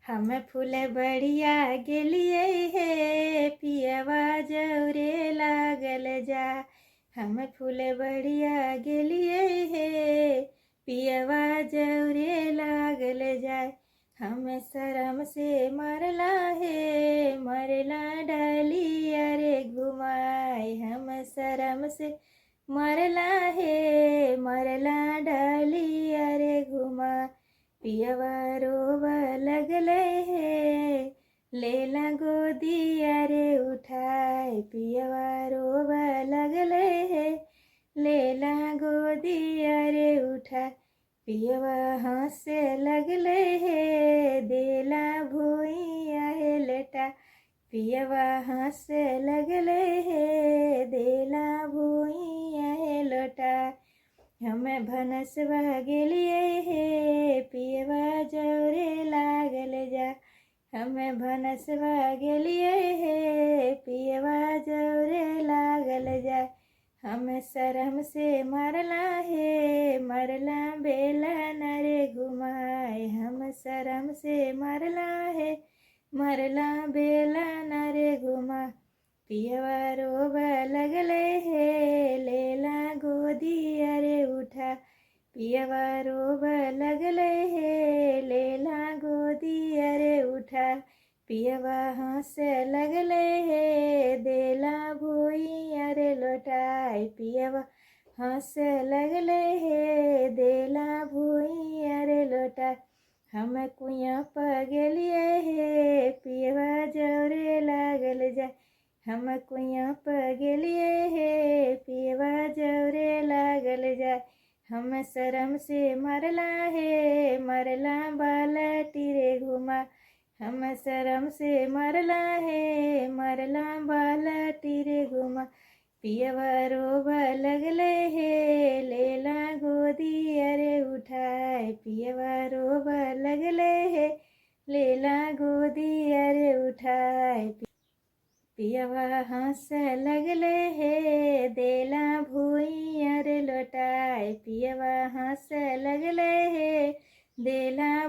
हम फूल बढ़िया गेलिए हे पियवा जौरे लागल जा। हम फूल बढ़िया गेलिए हे पियवा जौरे लागल जाए। हम शरम से मरला हे मरला डालिया रे घुमाए। हम शरम से मरला हे मरला डालिया रे घुमा। पियवा रोवा लगले हे लेला गोदिया रे उठाए। पियवा रोवा लगले हे लेला गोदिया रे उठाए। पियवा हंसे लगले हे देला भुइया हे लेटा। पियवा हंसे लगले हे देला भुइया हे लोटा। हम भनसवा गेलिए हे पियवा जौरे लागल जा। हम भनसवा गेलिए हे पियवा जौरे लागल जा। हम शरम से मरला हे मरला बेला नरे घुमाए। हम शरम से मरला हे मरला बेला नरे घुमा। पियवा रोवा लगले हे लेला गोदिया रे उठा। पियवा रोवा लगले हे लेला गोदिया रे उठा। पियवा हंसे लगले हे देला भुइया रे लोटाए। पियवा हंसे लगले हे देला भुइया रे लोटाए। हम कुइया पर गेलिए हे पियवा जौरे लागल जा। हम कुइया पर गेलिए हे पियवा जौरे लागल जा। हम शरम से मरला हे मरला बालटी रे घुमा। हम शरम से मरला हे मरला बालटी रे घुमा। पियवा रोवा लगले हे लेला गोदिया रे उठाए। पियवा रोवा लगले हे लेला गोदिया रे उठाए। पियवा हंस लगले हे देला भुइया रे लोटाए। पियवा हंस लगले हे देला